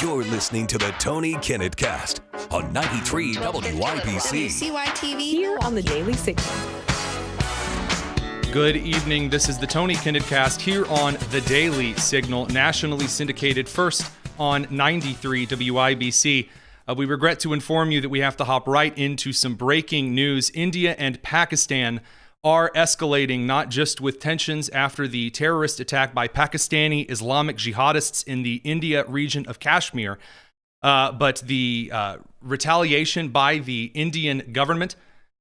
You're listening to the Tony Kinnett Cast on 93 WYPC. CYTV Here on the Daily Signal. Good evening. This is the Tony Kinnett Cast here on the Daily Signal, nationally syndicated first on 93 WYBC. We regret to inform you that we have to hop right into some breaking news. India and Pakistan are escalating, not just with tensions after the terrorist attack by Pakistani Islamic jihadists in the India region of Kashmir, but the retaliation by the Indian government,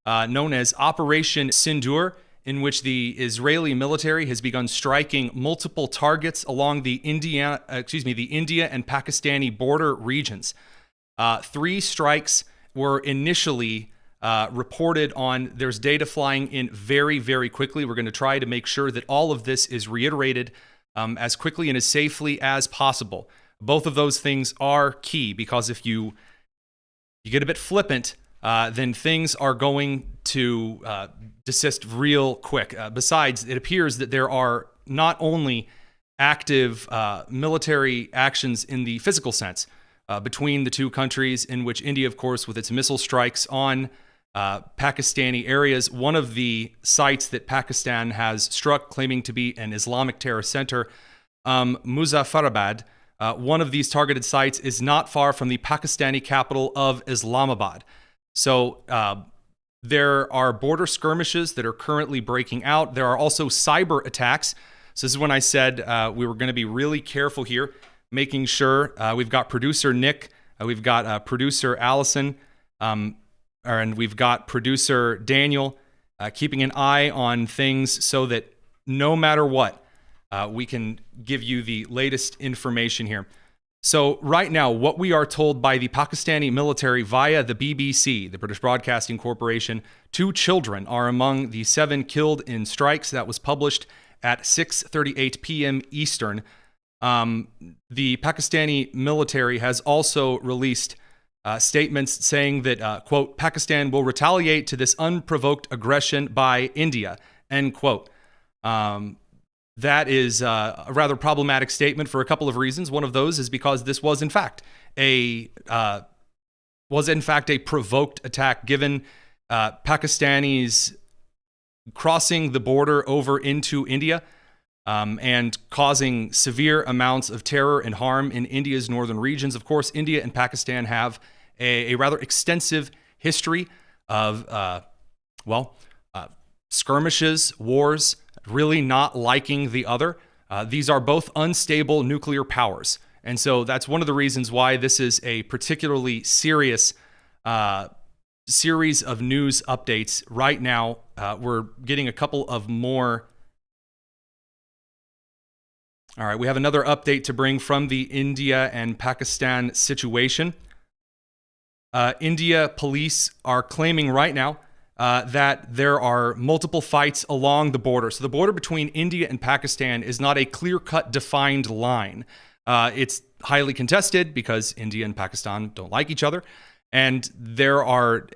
known as Operation Sindoor, in which the Israeli military has begun striking multiple targets along the India and Pakistani border regions. 3 strikes were initially reported on. There's data flying in very, very quickly. We're going to try to make sure that all of this is reiterated as quickly and as safely as possible. Both of those things are key, because if you get a bit flippant, then things are going to desist real quick. Besides, it appears that there are not only active military actions in the physical sense between the two countries, in which India, of course, with its missile strikes on Pakistani areas. One of the sites that Pakistan has struck, claiming to be an Islamic terror center, Muzaffarabad, one of these targeted sites is not far from the Pakistani capital of Islamabad. So there are border skirmishes that are currently breaking out. There are also cyber attacks. So this is when I said we were going to be really careful here, making sure we've got producer Nick, we've got producer Allison, and we've got producer Daniel keeping an eye on things so that no matter what, we can give you the latest information here. So right now, what we are told by the Pakistani military via the BBC, the British Broadcasting Corporation, 2 children are among the 7 killed in strikes. That was published at 6:38 p.m. Eastern. The Pakistani military has also released statements saying that, quote, Pakistan will retaliate to this unprovoked aggression by India, end quote. That is a rather problematic statement for a couple of reasons. One of those is because this was in fact a provoked attack, given Pakistanis crossing the border over into India and causing severe amounts of terror and harm in India's northern regions. Of course, India and Pakistan have a rather extensive history of, skirmishes, wars, really not liking the other. These are both unstable nuclear powers. And so that's one of the reasons why this is a particularly serious series of news updates. Right now, we're getting a couple of more. All right, we have another update to bring from the India and Pakistan situation. India police are claiming right now that there are multiple fights along the border. So the border between India and Pakistan is not a clear-cut defined line. It's highly contested because India and Pakistan don't like each other. And there are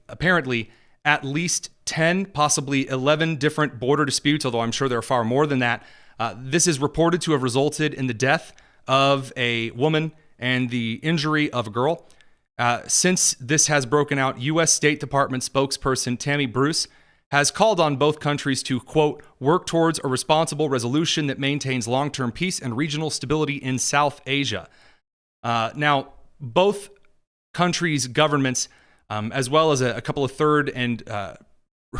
apparently at least 10, possibly 11 different border disputes, although I'm sure there are far more than that. This is reported to have resulted in the death of a woman and the injury of a girl. Since this has broken out, U.S. State Department spokesperson Tammy Bruce has called on both countries to, quote, work towards a responsible resolution that maintains long-term peace and regional stability in South Asia. Now, both countries' governments, as well as a couple of third and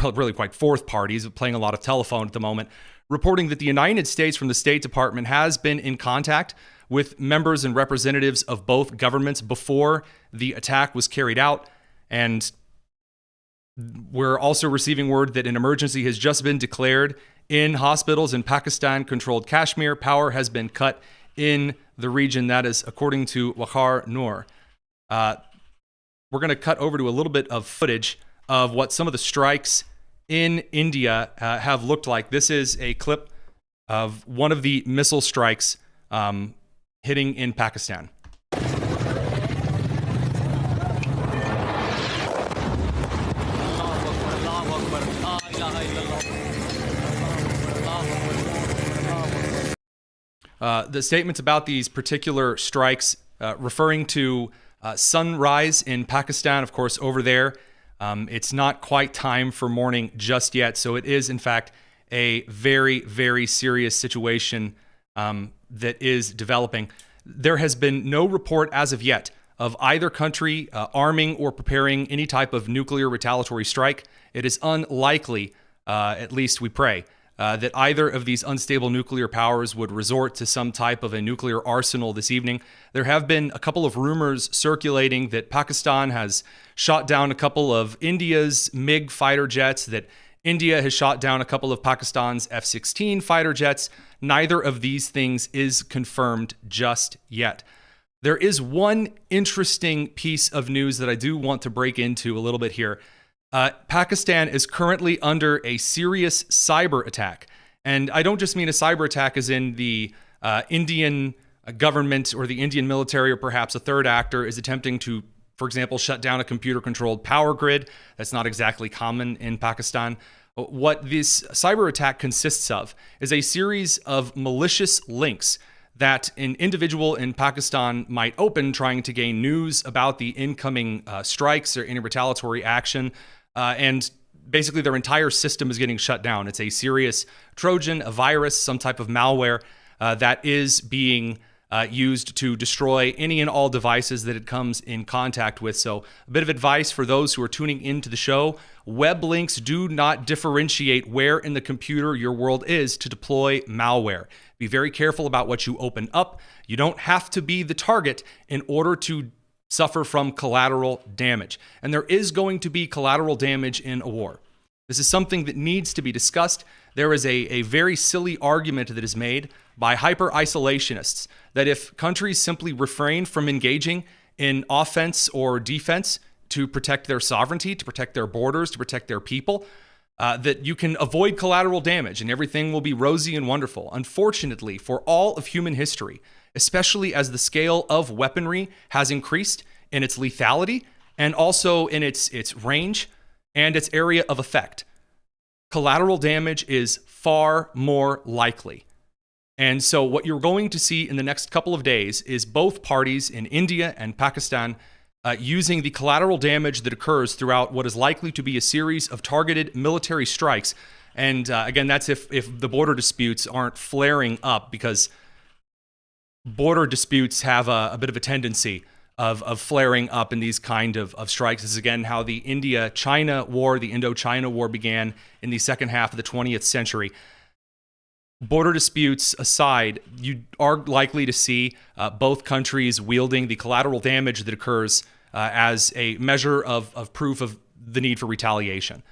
really quite fourth parties playing a lot of telephone at the moment, reporting that the United States from the State Department has been in contact with members and representatives of both governments before the attack was carried out. And we're also receiving word that an emergency has just been declared in hospitals in Pakistan-controlled Kashmir. Power has been cut in the region. That is according to Waqar Noor. We're going to cut over to a little bit of footage of what some of the strikes in India have looked like. This is a clip of one of the missile strikes hitting in Pakistan. The statements about these particular strikes referring to sunrise in Pakistan. Of course, over there, it's not quite time for morning just yet. So it is, in fact, a very, very serious situation that is developing. There has been no report as of yet of either country arming or preparing any type of nuclear retaliatory strike. It is unlikely, at least we pray, that either of these unstable nuclear powers would resort to some type of a nuclear arsenal this evening. There have been a couple of rumors circulating that Pakistan has shot down a couple of India's MiG fighter jets, that India has shot down a couple of Pakistan's F-16 fighter jets. Neither of these things is confirmed just yet. There is one interesting piece of news that I do want to break into a little bit here. Pakistan is currently under a serious cyber attack. And I don't just mean a cyber attack as in the Indian government or the Indian military or perhaps a third actor is attempting to, for example, shut down a computer-controlled power grid. That's not exactly common in Pakistan. What this cyber attack consists of is a series of malicious links that an individual in Pakistan might open trying to gain news about the incoming strikes or any retaliatory action. And basically their entire system is getting shut down. It's a serious Trojan, a virus, some type of malware that is being used to destroy any and all devices that it comes in contact with. So a bit of advice for those who are tuning into the show: web links do not differentiate where in the computer your world is to deploy malware. Be very careful about what you open up. You don't have to be the target in order to suffer from collateral damage. And there is going to be collateral damage in a war. This is something that needs to be discussed. There is a very silly argument that is made by hyper-isolationists that if countries simply refrain from engaging in offense or defense to protect their sovereignty, to protect their borders, to protect their people, that you can avoid collateral damage and everything will be rosy and wonderful. Unfortunately, for all of human history, especially as the scale of weaponry has increased in its lethality and also in its range and its area of effect, collateral damage is far more likely. And so what you're going to see in the next couple of days is both parties in India and Pakistan using the collateral damage that occurs throughout what is likely to be a series of targeted military strikes. And again, that's if the border disputes aren't flaring up, because border disputes have a bit of a tendency of flaring up in these kind of strikes. This is again how the India-China war, the Indo-China war began in the second half of the 20th century. Border disputes aside, you are likely to see both countries wielding the collateral damage that occurs as a measure of proof of the need for retaliation.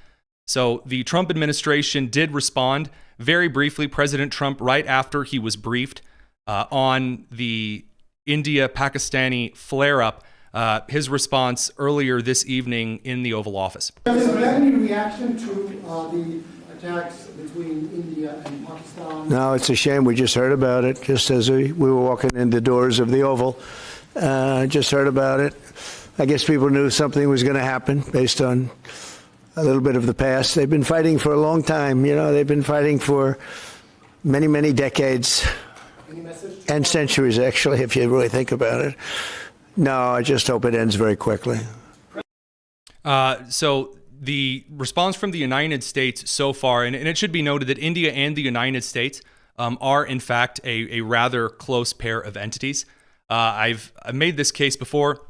So the Trump administration did respond very briefly. President Trump, right after he was briefed on the India-Pakistani flare-up, his response earlier this evening in the Oval Office. Has there been any reaction to the attacks between India and Pakistan? No, it's a shame. We just heard about it just as we were walking in the doors of the Oval. Just heard about it. I guess people knew something was going to happen based on a little bit of the past. They've been fighting for a long time. You know, they've been fighting for many, many decades and centuries, actually, if you really think about it. No, I just hope it ends very quickly. So the response from the United States so far, and it should be noted that India and the United States are, in fact, a rather close pair of entities. I've made this case before,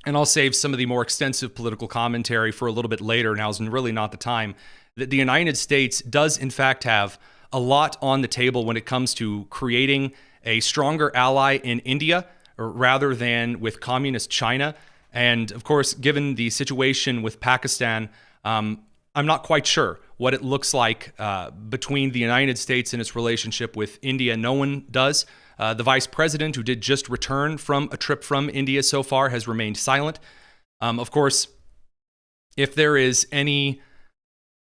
and I'll save some of the more extensive political commentary for a little bit later. Now's really not the time. That the United States does, in fact, have a lot on the table when it comes to creating a stronger ally in India rather than with communist China. And of course, given the situation with Pakistan, I'm not quite sure what it looks like between the United States and its relationship with India. No one does. The vice president, who did just return from a trip from India so far, has remained silent. Of course, if there is any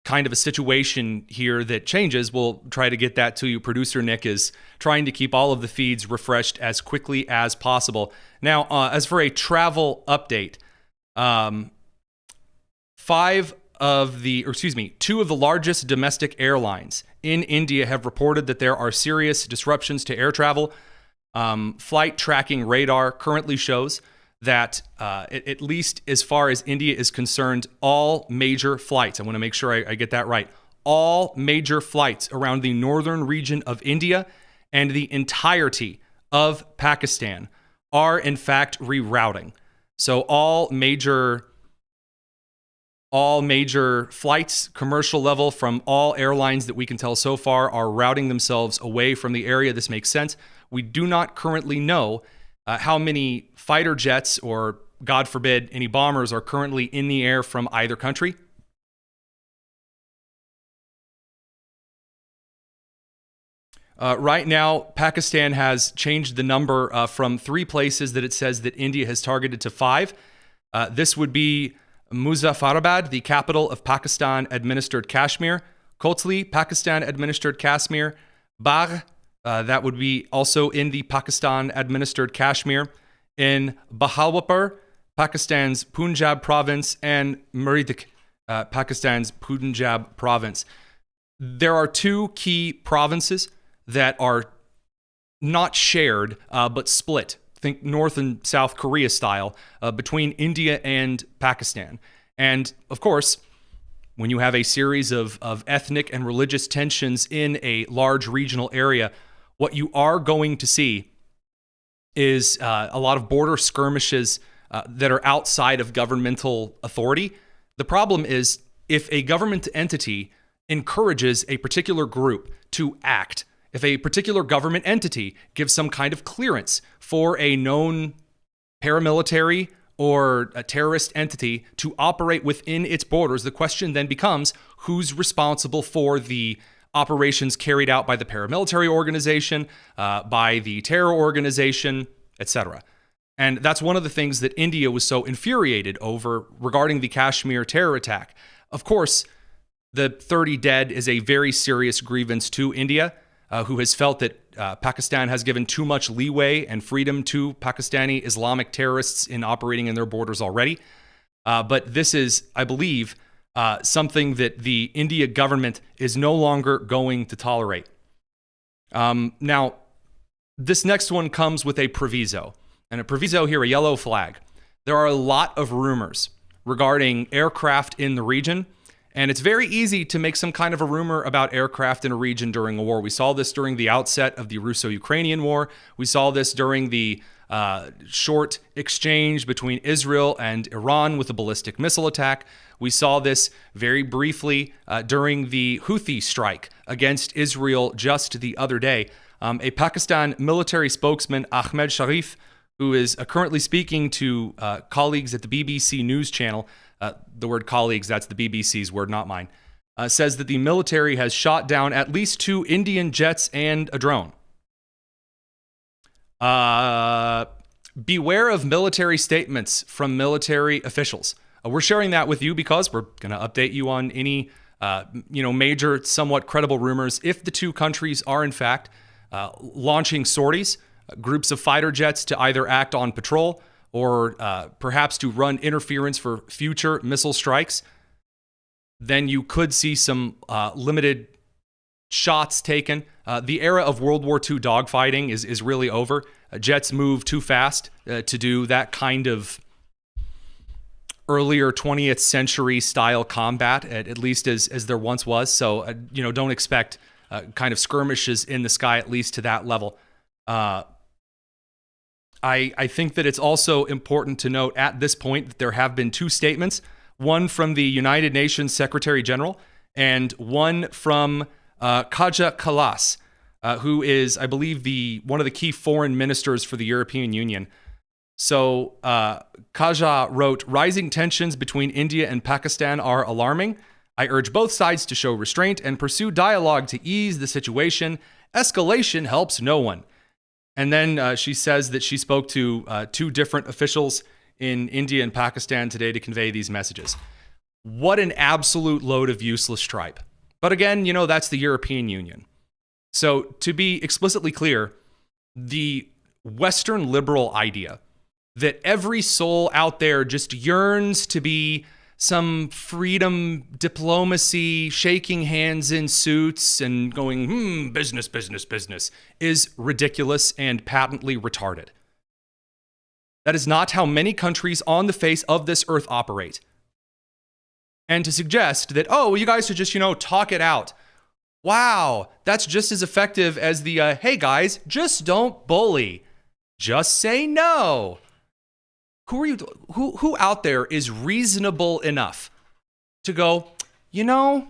kind of a situation here that changes, we'll try to get that to you. Producer Nick is trying to keep all of the feeds refreshed as quickly as possible. Now, as for a travel update, two of the largest domestic airlines in India have reported that there are serious disruptions to air travel. Flight tracking radar currently shows that, at least as far as India is concerned, all major flights, I want to make sure I get that right, all major flights around the northern region of India and the entirety of Pakistan are in fact rerouting. So all major flights, commercial level, from all airlines that we can tell so far, are routing themselves away from the area. This makes sense. We do not currently know how many fighter jets or, God forbid, any bombers are currently in the air from either country. Right now, Pakistan has changed the number from 3 places that it says that India has targeted to 5. This would be Muzaffarabad, the capital of Pakistan-administered Kashmir; Kotli, Pakistan-administered Kashmir; Bagh, that would be also in the Pakistan-administered Kashmir; in Bahawalpur, Pakistan's Punjab province; and Meerut, Pakistan's Punjab province. There are 2 key provinces that are not shared, but split. Think North and South Korea style, between India and Pakistan. And of course, when you have a series of ethnic and religious tensions in a large regional area, what you are going to see is a lot of border skirmishes that are outside of governmental authority. The problem is, if a government entity encourages a particular group to act, if a particular government entity gives some kind of clearance for a known paramilitary or a terrorist entity to operate within its borders, the question then becomes, who's responsible for the operations carried out by the paramilitary organization, by the terror organization, etc. And that's one of the things that India was so infuriated over regarding the Kashmir terror attack. Of course, the 30 dead is a very serious grievance to India, who has felt that Pakistan has given too much leeway and freedom to Pakistani Islamic terrorists in operating in their borders already. But this is, I believe, something that the India government is no longer going to tolerate. Now, this next one comes with a proviso. And a proviso here, a yellow flag. There are a lot of rumors regarding aircraft in the region. And it's very easy to make some kind of a rumor about aircraft in a region during a war. We saw this during the outset of the Russo-Ukrainian war. We saw this during the short exchange between Israel and Iran with a ballistic missile attack. We saw this very briefly during the Houthi strike against Israel just the other day. A Pakistan military spokesman, Ahmed Sharif, who is currently speaking to colleagues at the BBC News channel, the word colleagues, that's the BBC's word, not mine, says that the military has shot down at least 2 Indian jets and a drone. Beware of military statements from military officials. We're sharing that with you because we're going to update you on any major, somewhat credible rumors. If the 2 countries are in fact launching sorties, groups of fighter jets to either act on patrol or perhaps to run interference for future missile strikes, then you could see some limited shots taken. The era of World War II dogfighting is really over. Jets move too fast to do that kind of earlier 20th century style combat, at least as there once was. So, don't expect kind of skirmishes in the sky, at least to that level. I think that it's also important to note at this point that there have been 2 statements, one from the United Nations Secretary General and one from Kaja Kallas, who is, I believe, one of the key foreign ministers for the European Union. So Kaja wrote, "Rising tensions between India and Pakistan are alarming. I urge both sides to show restraint and pursue dialogue to ease the situation. Escalation helps no one." And then she says that she spoke to 2 different officials in India and Pakistan today to convey these messages. What an absolute load of useless tripe. But again, that's the European Union. So to be explicitly clear, the Western liberal idea that every soul out there just yearns to be some freedom diplomacy, shaking hands in suits and going, business, business, business, is ridiculous and patently retarded. That is not how many countries on the face of this earth operate. And to suggest that, oh, you guys should just, talk it out. Wow, that's just as effective as the, hey guys, just don't bully. Just say no. Who out there is reasonable enough to go, you're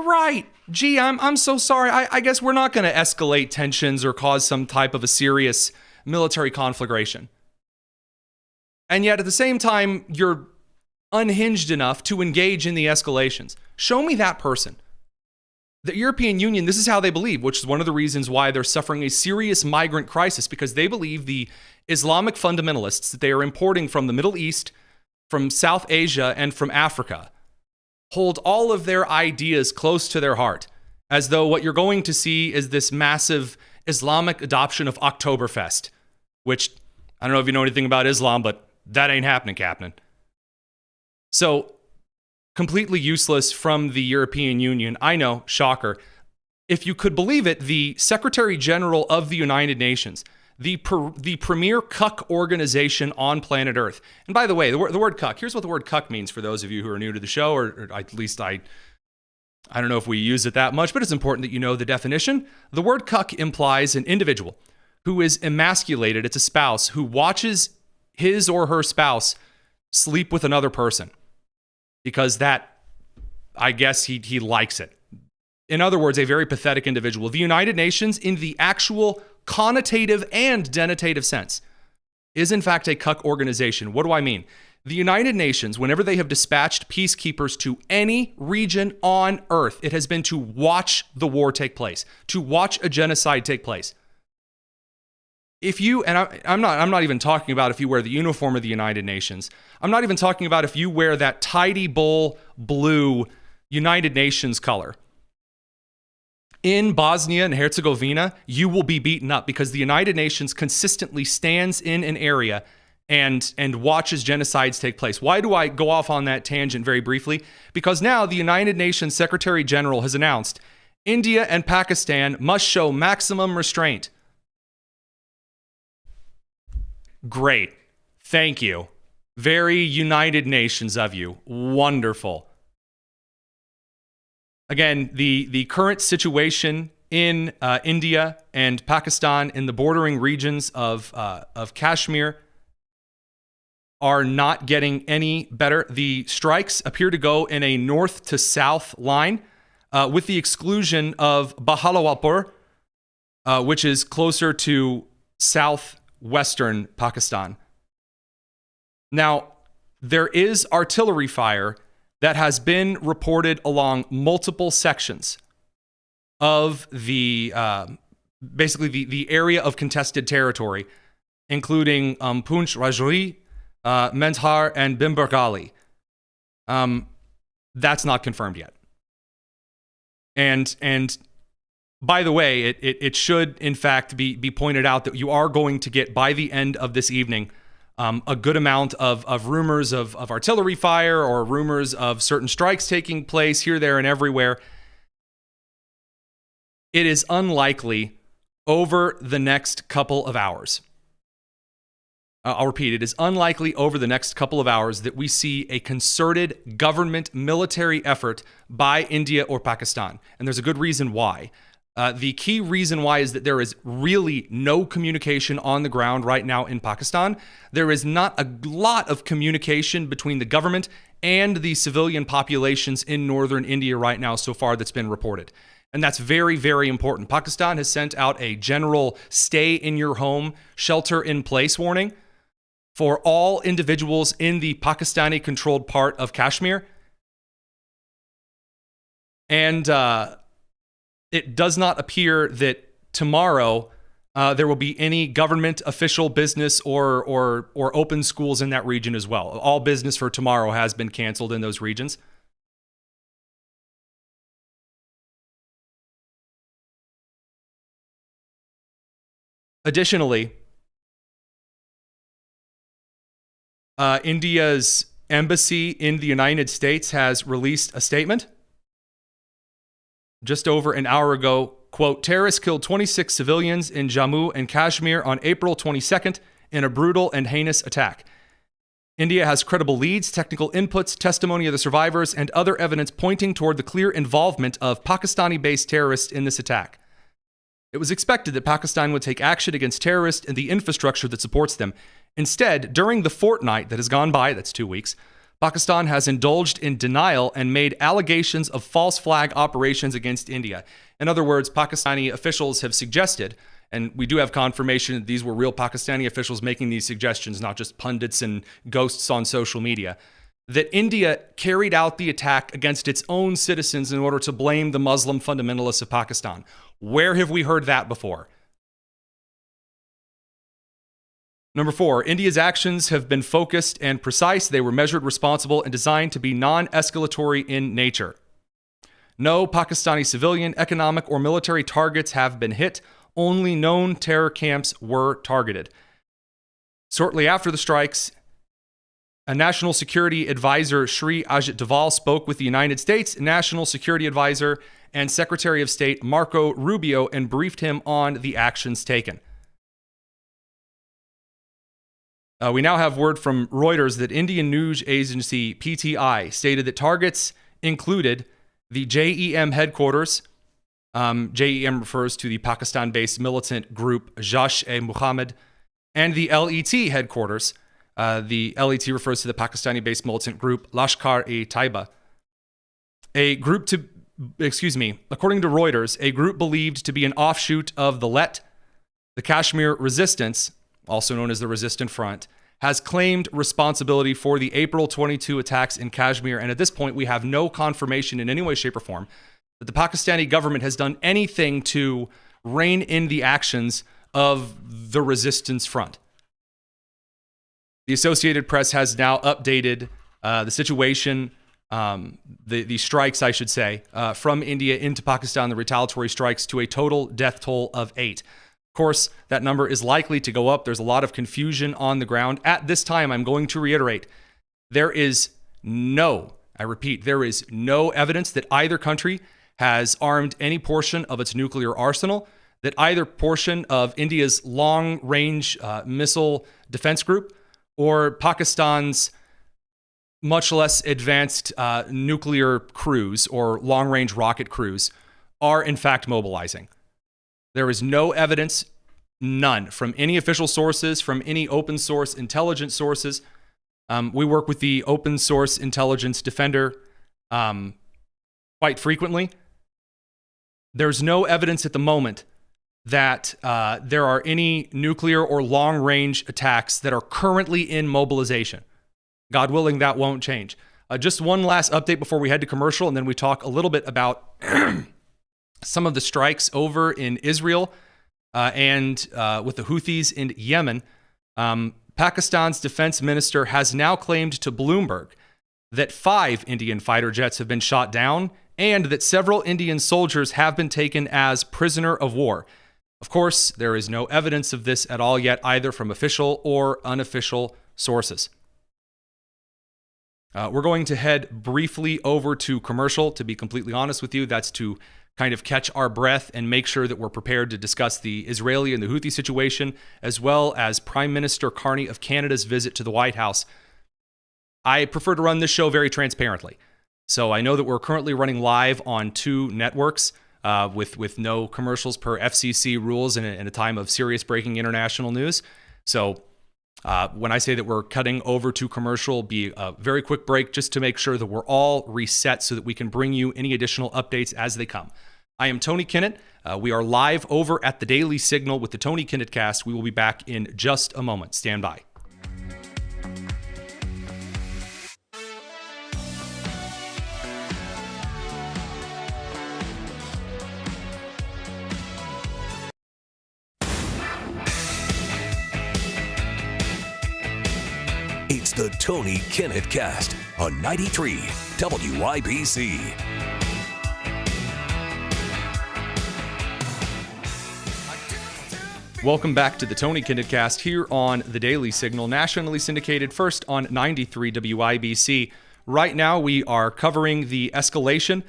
right. Gee, I'm so sorry. I guess we're not going to escalate tensions or cause some type of a serious military conflagration. And yet at the same time, you're unhinged enough to engage in the escalations. Show me that person. The European Union, this is how they believe, which is one of the reasons why they're suffering a serious migrant crisis, because they believe the Islamic fundamentalists that they are importing from the Middle East, from South Asia, and from Africa hold all of their ideas close to their heart, as though what you're going to see is this massive Islamic adoption of Oktoberfest, which, I don't know if you know anything about Islam, but that ain't happening, Captain. So, completely useless from the European Union. I know, shocker. If you could believe it, the Secretary General of the United Nations, the premier cuck organization on planet Earth. And by the way, the word cuck, here's what the word cuck means for those of you who are new to the show, or at least I don't know if we use it that much, but it's important that you know the definition. The word cuck implies an individual who is emasculated. It's a spouse who watches his or her spouse sleep with another person. Because that, I guess he likes it. In other words, a very pathetic individual. The United Nations, in the actual connotative and denotative sense, is in fact a cuck organization. What do I mean? The United Nations, whenever they have dispatched peacekeepers to any region on Earth, it has been to watch the war take place, to watch a genocide take place. If you, and I'm not even talking about if you wear the uniform of the United Nations. I'm not even talking about if you wear that tidy bowl blue United Nations color. In Bosnia and Herzegovina, you will be beaten up because the United Nations consistently stands in an area and watches genocides take place. Why do I go off on that tangent very briefly? Because now the United Nations Secretary General has announced India and Pakistan must show maximum restraint. Great. Thank you. Very United Nations of you. Wonderful. Again, the current situation in India and Pakistan in the bordering regions of Kashmir are not getting any better. The strikes appear to go in a north to south line, with the exclusion of Bahawalpur, which is closer to southwestern Pakistan. Now, there is artillery fire that has been reported along multiple sections of the basically the area of contested territory, including Poonch Rajouri, Menthar, and Bimbergali. That's not confirmed yet. And by the way, it should in fact be pointed out that you are going to get, by the end of this evening, a good amount of rumors of artillery fire or rumors of certain strikes taking place here, there, and everywhere. It is unlikely over the next couple of hours. I'll repeat, it is unlikely over the next couple of hours that we see a concerted government military effort by India or Pakistan. And there's a good reason why. The key reason why is that there is really no communication on the ground right now in Pakistan. There is not a lot of communication between the government and the civilian populations in northern India right now so far that's been reported. And that's very, very important. Pakistan has sent out a general stay in your home, shelter in place warning for all individuals in the Pakistani-controlled part of Kashmir. And it does not appear that tomorrow there will be any government official business or open schools in that region as well. All business for tomorrow has been canceled in those regions. Additionally, India's embassy in the United States has released a statement just over an hour ago. Quote, terrorists killed 26 civilians in Jammu and Kashmir on April 22nd in a brutal and heinous attack. India has credible leads, technical inputs, testimony of the survivors, and other evidence pointing toward the clear involvement of Pakistani-based terrorists in this attack. It was expected that Pakistan would take action against terrorists and the infrastructure that supports them. Instead, during the fortnight that has gone by, that's 2 weeks, Pakistan has indulged in denial and made allegations of false flag operations against India. In other words, Pakistani officials have suggested, and we do have confirmation that these were real Pakistani officials making these suggestions, not just pundits and ghosts on social media, that India carried out the attack against its own citizens in order to blame the Muslim fundamentalists of Pakistan. Where have we heard that before? Number 4, India's actions have been focused and precise. They were measured, responsible, and designed to be non-escalatory in nature. No Pakistani civilian, economic, or military targets have been hit. Only known terror camps were targeted. Shortly after the strikes, a National Security Advisor, Sri Ajit Doval, spoke with the United States National Security Advisor and Secretary of State Marco Rubio and briefed him on the actions taken. We now have word from Reuters that Indian news agency PTI stated that targets included the JEM headquarters. JEM refers to the Pakistan-based militant group Jaish-e-Muhammad, and the LET headquarters. The LET refers to the Pakistani-based militant group Lashkar-e-Taiba. According to Reuters, a group believed to be an offshoot of the LET, the Kashmir Resistance, also known as the Resistant Front, has claimed responsibility for the April 22 attacks in Kashmir. And at this point, we have no confirmation in any way, shape, or form that the Pakistani government has done anything to rein in the actions of the Resistance Front. The Associated Press has now updated the situation, the strikes, I should say, from India into Pakistan, the retaliatory strikes, to a total death toll of 8. Of course, that number is likely to go up. There's a lot of confusion on the ground. At this time, I'm going to reiterate, there is no evidence that either country has armed any portion of its nuclear arsenal, that either portion of India's long-range missile defense group or Pakistan's much less advanced nuclear crews or long-range rocket crews are in fact mobilizing. There is no evidence, none, from any official sources, from any open source intelligence sources. We work with the Open Source Intelligence Defender quite frequently. There's no evidence at the moment that there are any nuclear or long-range attacks that are currently in mobilization. God willing, that won't change. Just one last update before we head to commercial, and then we talk a little bit about some of the strikes over in Israel and with the Houthis in Yemen. Pakistan's defense minister has now claimed to Bloomberg that 5 Indian fighter jets have been shot down and that several Indian soldiers have been taken as prisoner of war. Of course, there is no evidence of this at all yet, either from official or unofficial sources. We're going to head briefly over to commercial. To be completely honest with you, that's to kind of catch our breath and make sure that we're prepared to discuss the Israeli and the Houthi situation, as well as Prime Minister Carney of Canada's visit to the White House. I prefer to run this show very transparently. So I know that we're currently running live on 2 networks with no commercials per FCC rules in a time of serious breaking international news. So when I say that we're cutting over to commercial, be a very quick break just to make sure that we're all reset so that we can bring you any additional updates as they come. I am Tony Kinnett. We are live over at the Daily Signal with the Tony Kinnett Cast. We will be back in just a moment. Stand by. It's the Tony Kinnett Cast on 93 WIBC. Welcome back to the Tony Kinnett Cast here on the Daily Signal, nationally syndicated first on 93 WIBC. Right now, we are covering the escalation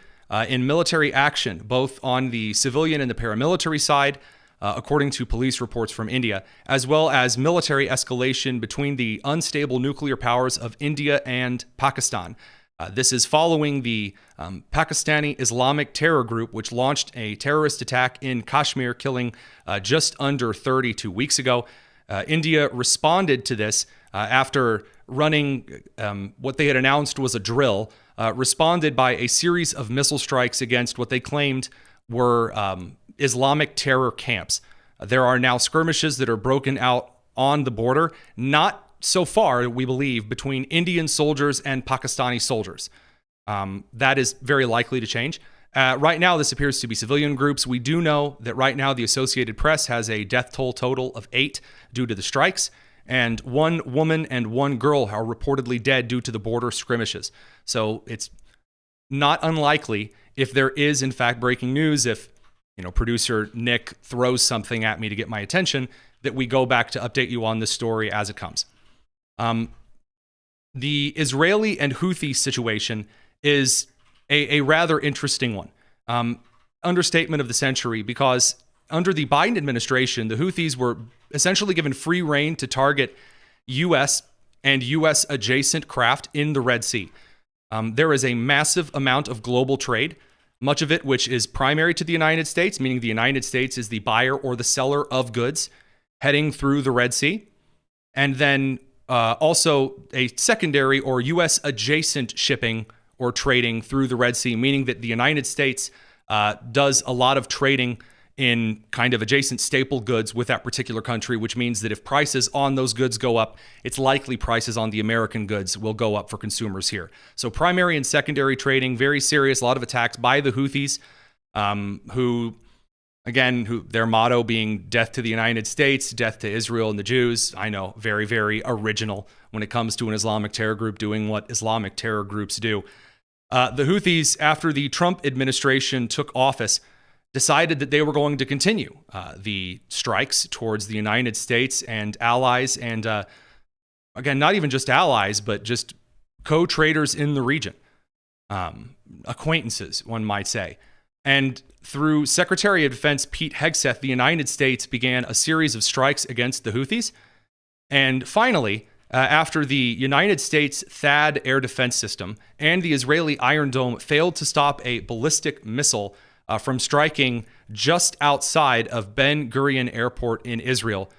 in military action, both on the civilian and the paramilitary side, according to police reports from India, as well as military escalation between the unstable nuclear powers of India and Pakistan. This is following the Pakistani Islamic terror group, which launched a terrorist attack in Kashmir, killing just under 30 2 weeks ago. India responded to this after running what they had announced was a drill, responded by a series of missile strikes against what they claimed were Islamic terror camps. There are now skirmishes that are broken out on the border, not so far, we believe, between Indian soldiers and Pakistani soldiers. That is very likely to change. Right now, this appears to be civilian groups. We do know that right now the Associated Press has a death toll total of 8 due to the strikes, and 1 woman and 1 girl are reportedly dead due to the border skirmishes. So it's not unlikely, if there is in fact breaking news, if producer Nick throws something at me to get my attention, that we go back to update you on this story as it comes. The Israeli and Houthi situation is a rather interesting one. Understatement of the century, because under the Biden administration, the Houthis were essentially given free rein to target U.S. and U.S. adjacent craft in the Red Sea. There is a massive amount of global trade, much of it which is primary to the United States, meaning the United States is the buyer or the seller of goods heading through the Red Sea. And then also a secondary or U.S. adjacent shipping or trading through the Red Sea, meaning that the United States does a lot of trading in kind of adjacent staple goods with that particular country, which means that if prices on those goods go up, it's likely prices on the American goods will go up for consumers here. So primary and secondary trading, very serious, a lot of attacks by the Houthis, who their motto being death to the United States, death to Israel and the Jews. I know, very, very original when it comes to an Islamic terror group doing what Islamic terror groups do. The Houthis, after the Trump administration took office, decided that they were going to continue the strikes towards the United States and allies, and again, not even just allies, but just co-traders in the region, acquaintances, one might say. And through Secretary of Defense Pete Hegseth, the United States began a series of strikes against the Houthis. And finally, after the United States THAAD air defense system and the Israeli Iron Dome failed to stop a ballistic missile from striking just outside of Ben Gurion Airport in Israel,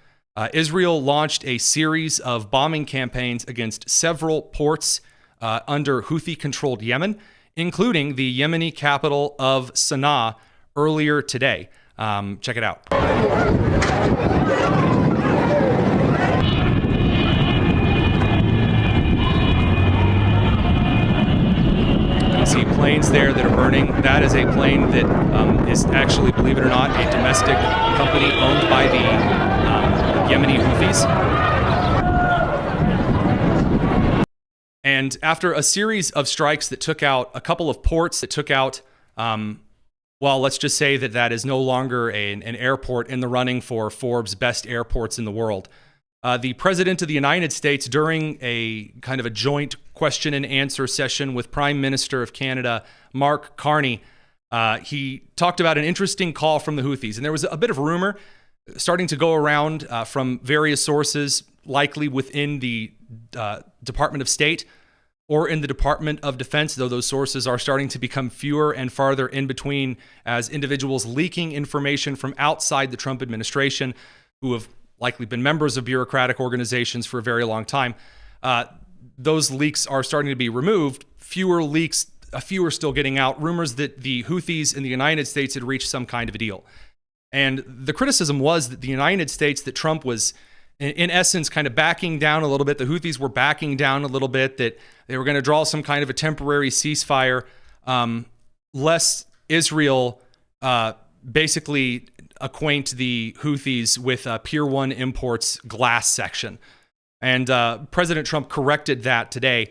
Israel launched a series of bombing campaigns against several ports under Houthi-controlled Yemen, including the Yemeni capital of Sana'a earlier today. Check it out. You see planes there that are burning. That is a plane that is actually, believe it or not, a domestic company owned by the Yemeni Houthis. And after a series of strikes that took out a couple of ports, that took out, well, let's just say that is no longer an airport in the running for Forbes' best airports in the world. The President of the United States, during a kind of a joint question and answer session with Prime Minister of Canada, Mark Carney, he talked about an interesting call from the Houthis. And there was a bit of rumor starting to go around from various sources, likely within the Department of State or in the Department of Defense, though those sources are starting to become fewer and farther in between as individuals leaking information from outside the Trump administration who have likely been members of bureaucratic organizations for a very long time. Those leaks are starting to be removed. Fewer leaks, a few are still getting out. Rumors that the Houthis in the United States had reached some kind of a deal. And the criticism was that the United States, that Trump was in essence kind of backing down a little bit. The Houthis were backing down a little bit, that they were going to draw some kind of a temporary ceasefire, lest Israel basically acquaint the Houthis with Pier 1 Imports glass section. And President Trump corrected that today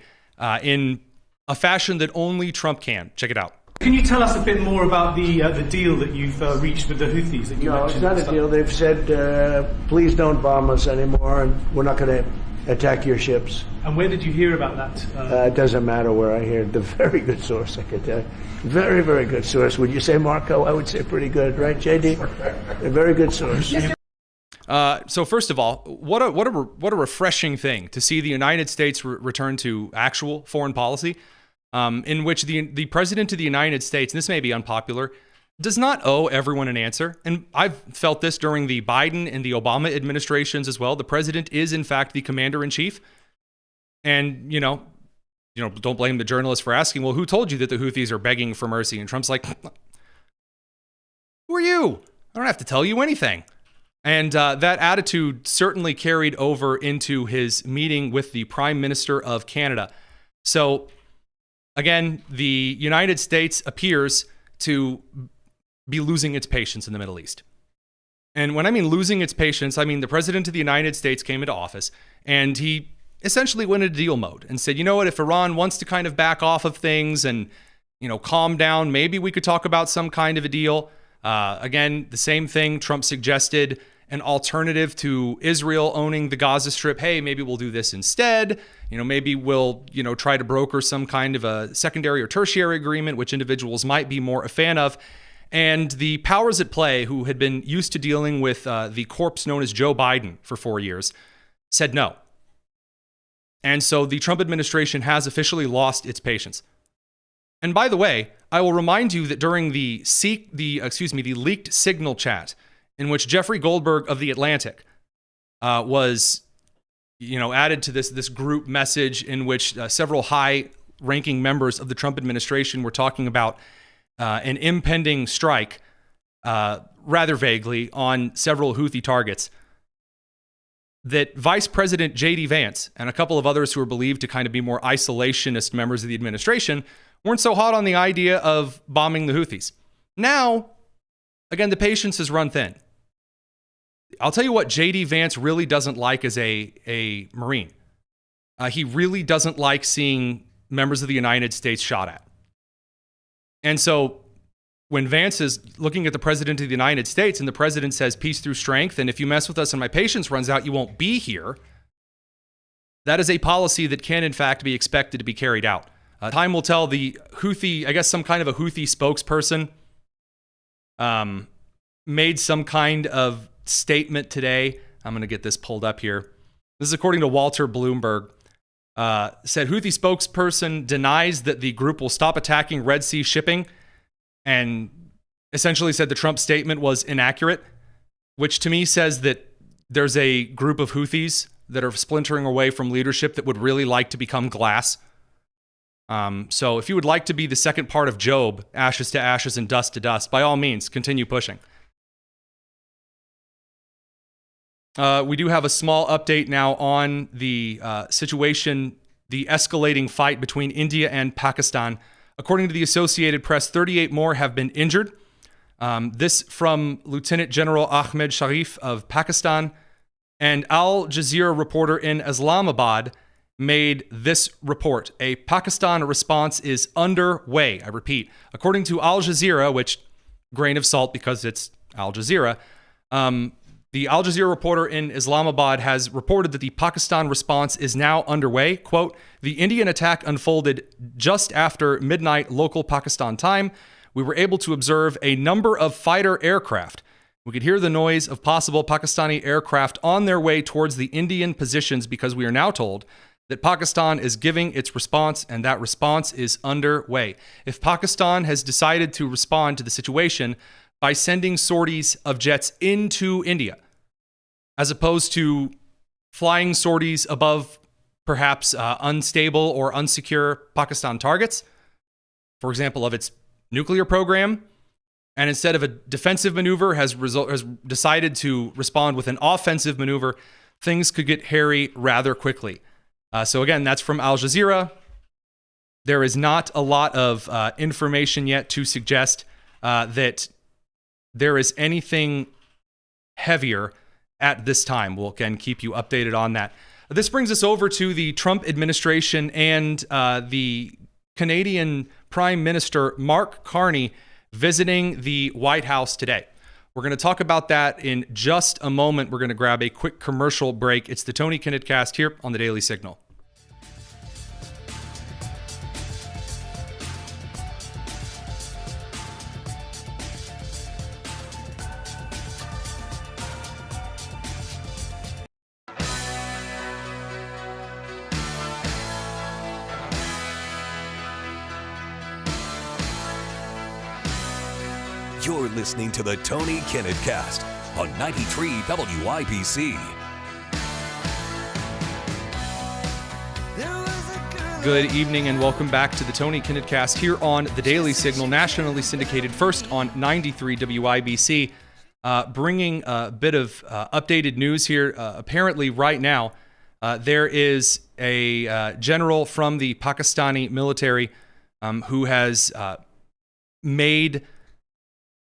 in a fashion that only Trump can. Check it out. Can you tell us a bit more about the deal that you've reached with the Houthis that you No, it's mentioned? not a deal. They've said, please don't bomb us anymore, and we're not going to attack your ships. And where did you hear about that? It doesn't matter where I hear it. The very good source, I could tell you. Very, very good source. Would you say, Marco? I would say pretty good, right, JD? A very good source. So first of all, what a refreshing thing to see the United States return to actual foreign policy, in which the president of the United States, and this may be unpopular, does not owe everyone an answer. And I've felt this during the Biden and the Obama administrations as well. The president is in fact the commander-in-chief. And, don't blame the journalist for asking, well, who told you that the Houthis are begging for mercy? And Trump's like, who are you? I don't have to tell you anything. And that attitude certainly carried over into his meeting with the Prime Minister of Canada. So, again, the United States appears to be losing its patience in the Middle East. And when I mean losing its patience, I mean the President of the United States came into office and he essentially went into deal mode and said, you know what, if Iran wants to kind of back off of things and, calm down, maybe we could talk about some kind of a deal. Again, the same thing Trump suggested, an alternative to Israel owning the Gaza Strip. Hey, maybe we'll do this instead. Maybe we'll, try to broker some kind of a secondary or tertiary agreement, which individuals might be more a fan of. And the powers at play, who had been used to dealing with the corpse known as Joe Biden for 4 years, said no. And so the Trump administration has officially lost its patience. And by the way, I will remind you that during the leaked signal chat, in which Jeffrey Goldberg of The Atlantic was, added to this group message in which several high-ranking members of the Trump administration were talking about an impending strike, rather vaguely, on several Houthi targets, that Vice President J.D. Vance and a couple of others who are believed to kind of be more isolationist members of the administration weren't so hot on the idea of bombing the Houthis. Now, again, the patience has run thin. I'll tell you what J.D. Vance really doesn't like as a Marine. He really doesn't like seeing members of the United States shot at. And so when Vance is looking at the President of the United States and the President says, peace through strength, and if you mess with us and my patience runs out, you won't be here, that is a policy that can, in fact, be expected to be carried out. Time will tell. The Houthi, I guess some kind of a Houthi spokesperson made some kind of statement today. I'm going to get this pulled up here. This is according to Walter Bloomberg. Said Houthi spokesperson denies that the group will stop attacking Red Sea shipping, and essentially said the Trump statement was inaccurate, which to me says that there's a group of Houthis that are splintering away from leadership that would really like to become glass. So if you would like to be the second part of Job, ashes to ashes and dust to dust, by all means, continue pushing. We do have a small update now on the situation, the escalating fight between India and Pakistan. According to the Associated Press, 38 more have been injured. This from Lieutenant General Ahmed Sharif of Pakistan. And Al Jazeera reporter in Islamabad made this report. A Pakistan response is underway. I repeat, according to Al Jazeera, which, grain of salt because it's Al Jazeera, the Al Jazeera reporter in Islamabad has reported that the Pakistan response is now underway. Quote, the Indian attack unfolded just after midnight local Pakistan time. We were able to observe a number of fighter aircraft. We could hear the noise of possible Pakistani aircraft on their way towards the Indian positions because we are now told that Pakistan is giving its response and that response is underway. If Pakistan has decided to respond to the situation by sending sorties of jets into India, as opposed to flying sorties above perhaps unstable or unsecure Pakistan targets, for example, of its nuclear program, and instead of a defensive maneuver has decided to respond with an offensive maneuver, things could get hairy rather quickly. So again, that's from Al Jazeera. There is not a lot of information yet to suggest that there is anything heavier at this time. We'll again keep you updated on that. This brings us over to the Trump administration and the Canadian Prime Minister Mark Carney visiting the White House today. We're going to talk about that in just a moment. We're going to grab a quick commercial break. It's the Tony Kinnett Cast here on the Daily Signal. You're listening to the Tony Kinnett Cast on 93 WIBC. Good evening and welcome back to the Tony Kinnett Cast here on the Daily Signal, nationally syndicated first on 93 WIBC. Bringing a bit of updated news here. Apparently right now, there is a general from the Pakistani military who has made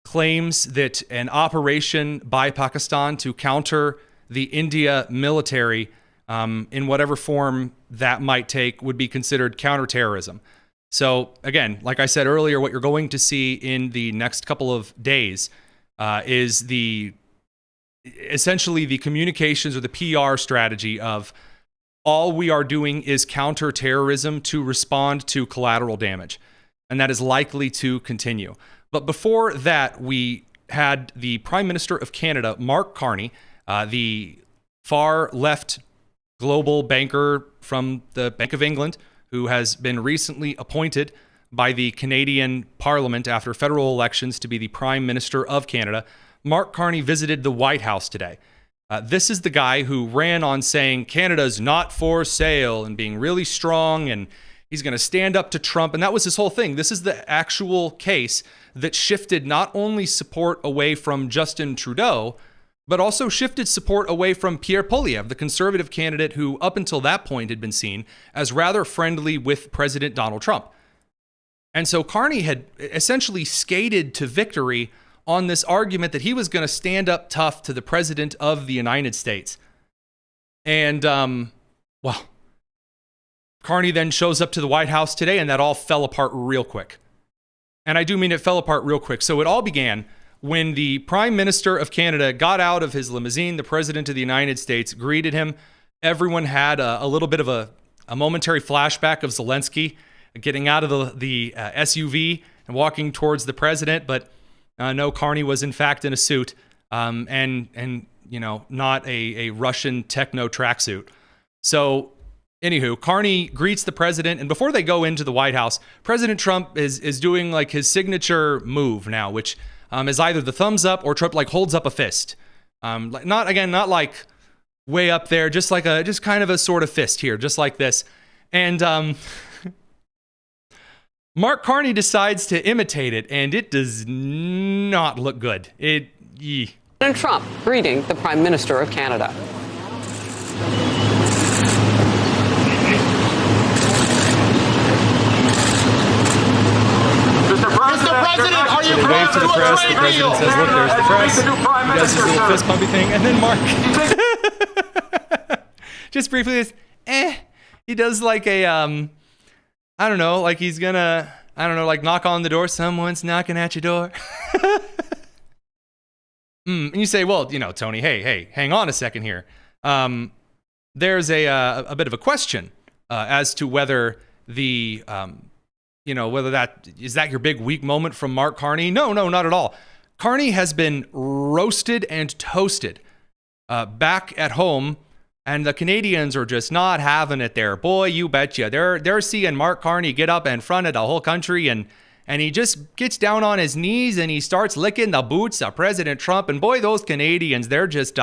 claims that an operation by Pakistan to counter the India military, in whatever form that might take, would be considered counterterrorism. So again, like I said earlier, what you're going to see in the next couple of days is essentially the communications or the PR strategy of all we are doing is counterterrorism to respond to collateral damage. And that is likely to continue. But before that, we had the Prime Minister of Canada, Mark Carney, the far left global banker from the Bank of England, who has been recently appointed by the Canadian Parliament after federal elections to be the Prime Minister of Canada. Mark Carney visited the White House today. This is the guy who ran on saying Canada's not for sale and being really strong, and he's going to stand up to Trump. And that was his whole thing. This is the actual case that shifted not only support away from Justin Trudeau, but also shifted support away from Pierre Poilievre, the conservative candidate who up until that point had been seen as rather friendly with President Donald Trump. And so Carney had essentially skated to victory on this argument that he was going to stand up tough to the President of the United States. And, well, Carney then shows up to the White House today, and that all fell apart real quick. And I do mean it fell apart real quick. So it all began when the Prime Minister of Canada got out of his limousine. The President of the United States greeted him. Everyone had a little bit of a momentary flashback of Zelensky getting out of the SUV and walking towards the President. But no, Carney was in fact in a suit and you know, not a Russian techno tracksuit. So anywho, Carney greets the president, and before they go into the White House, President Trump is doing like his signature move now, which is either the thumbs up or Trump like holds up a fist. Not like way up there, just kind of a sort of fist here, just like this. And Mark Carney decides to imitate it, and it does not look good. President Trump greeting the Prime Minister of Canada. Mr. President, are you wave to the press. The president says, "Look, there's the press." He does his little fist pumpy thing, and then Mark, just briefly, he does like a I don't know, like he's gonna, I don't know, like knock on the door. Someone's knocking at your door. And you say, well, you know, Tony, hey, hang on a second here. There's a bit of a question as to whether the whether that is your big weak moment from Mark Carney. No, not at all. Carney has been roasted and toasted back at home, and the Canadians are just not having it there. Boy, you betcha. They're seeing Mark Carney get up in front of the whole country, and he just gets down on his knees and he starts licking the boots of President Trump. And boy, those Canadians, they're just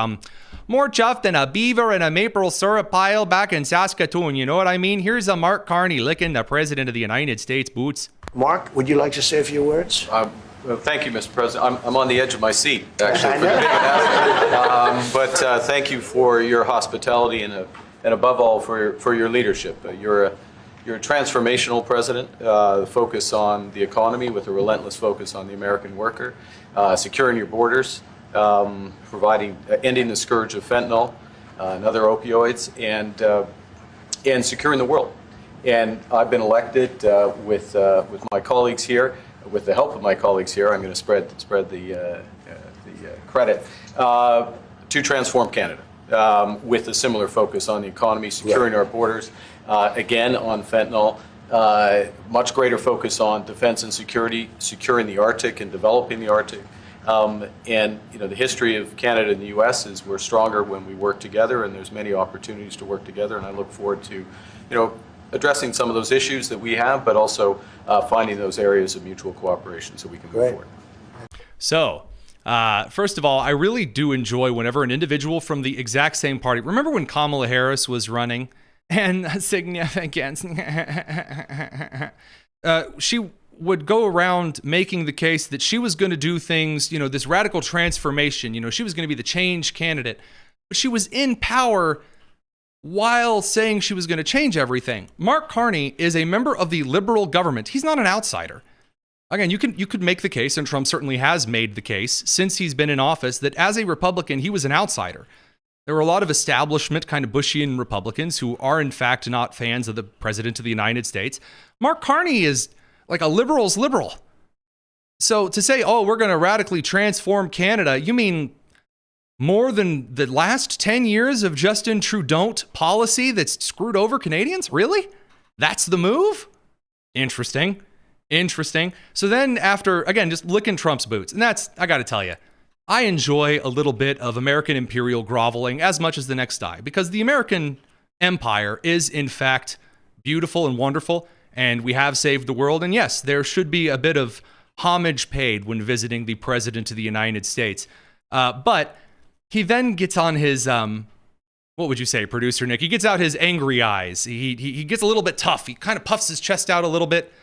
more chuffed than a beaver in a maple syrup pile back in Saskatoon. You know what I mean? Here's a Mark Carney licking the President of the United States boots. Mark, would you like to say a few words? Thank you, Mr. President. I'm on the edge of my seat, actually. But thank you for your hospitality and above all for your leadership. You're a transformational president, focus on the economy with a relentless focus on the American worker, securing your borders, ending the scourge of fentanyl and other opioids, and securing the world. And I've been elected with my colleagues here, with the help of my colleagues here. I'm going to spread the credit to transform Canada with a similar focus on the economy, securing our borders, again on fentanyl, much greater focus on defense and security, securing the Arctic and developing the Arctic. And the history of Canada and the U.S. is we're stronger when we work together, and there's many opportunities to work together. And I look forward to, addressing some of those issues that we have, but also finding those areas of mutual cooperation so we can move forward. So, first of all, I really do enjoy whenever an individual from the exact same party. Remember when Kamala Harris was running and significance? She would go around making the case that she was going to do things, this radical transformation. She was going to be the change candidate. But she was in power while saying she was going to change everything. Mark Carney is a member of the Liberal government. He's not an outsider. Again, you could make the case, and Trump certainly has made the case since he's been in office, that as a Republican, he was an outsider. There were a lot of establishment kind of Bushian Republicans who are in fact not fans of the President of the United States. Mark Carney is like a liberal's liberal. So to say, we're going to radically transform Canada, you mean more than the last 10 years of Justin Trudeau policy that's screwed over Canadians? Really? That's the move? Interesting. So then after, again, just licking Trump's boots, and that's, I got to tell you, I enjoy a little bit of American imperial groveling as much as the next guy, because the American empire is in fact beautiful and wonderful, and we have saved the world. And yes, there should be a bit of homage paid when visiting the President of the United States. But he then gets on his, what would you say, producer Nick? He gets out his angry eyes. He gets a little bit tough. He kind of puffs his chest out a little bit.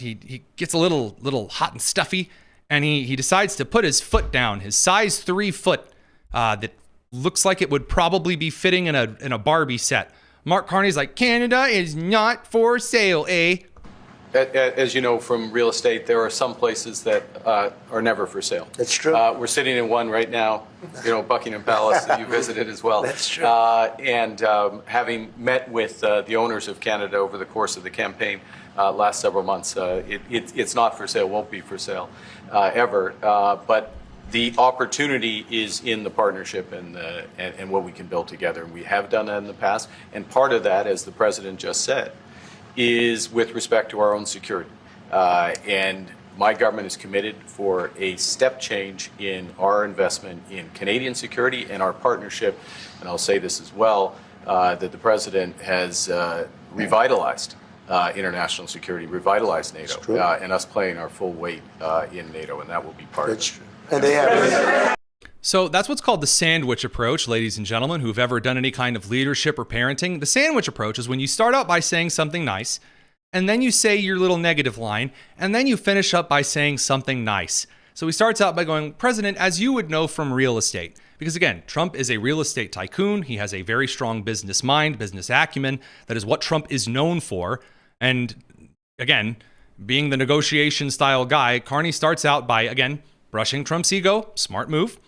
He gets a little hot and stuffy, and he decides to put his foot down, his size 3 foot, that looks like it would probably be fitting in a Barbie set. Mark Carney's like, Canada is not for sale, eh? As you know from real estate, there are some places that are never for sale. That's true. We're sitting in one right now, Buckingham Palace that you visited as well. That's true. And having met with the owners of Canada over the course of the campaign last several months, it's not for sale, won't be for sale ever. But the opportunity is in the partnership and what we can build together. And we have done that in the past. And part of that, as the president just said, is with respect to our own security. And my government is committed for a step change in our investment in Canadian security and our partnership. And I'll say this as well, that the president has revitalized international security, revitalized NATO, and us playing our full weight in NATO, and that will be part of it. And they have. So that's what's called the sandwich approach, ladies and gentlemen, who've ever done any kind of leadership or parenting. The sandwich approach is when you start out by saying something nice, and then you say your little negative line, and then you finish up by saying something nice. So he starts out by going, President, as you would know from real estate, because again, Trump is a real estate tycoon. He has a very strong business mind, business acumen. That is what Trump is known for. And again, being the negotiation style guy, Carney starts out by, again, brushing Trump's ego, smart move,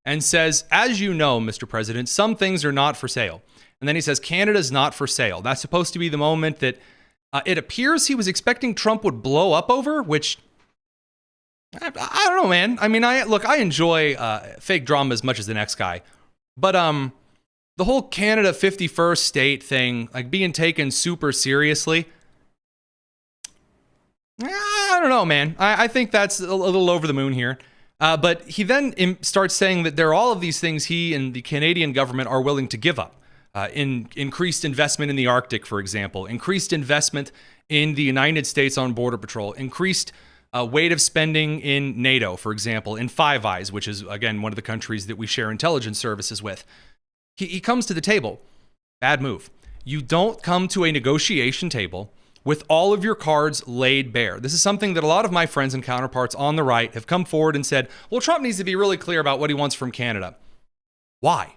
and says, as you know, Mr. President, some things are not for sale. And then he says, Canada's not for sale. That's supposed to be the moment that it appears he was expecting Trump would blow up over, which, I don't know, man. I mean, I enjoy fake drama as much as the next guy. But the whole Canada 51st state thing, like being taken super seriously, I don't know, man. I think that's a little over the moon here. But he then starts saying that there are all of these things he and the Canadian government are willing to give up. Increased investment in the Arctic, for example, increased investment in the United States on Border Patrol, increased weight of spending in NATO, for example, in Five Eyes, which is, again, one of the countries that we share intelligence services with. He comes to the table. Bad move. You don't come to a negotiation table with all of your cards laid bare. This is something that a lot of my friends and counterparts on the right have come forward and said, well, Trump needs to be really clear about what he wants from Canada. Why?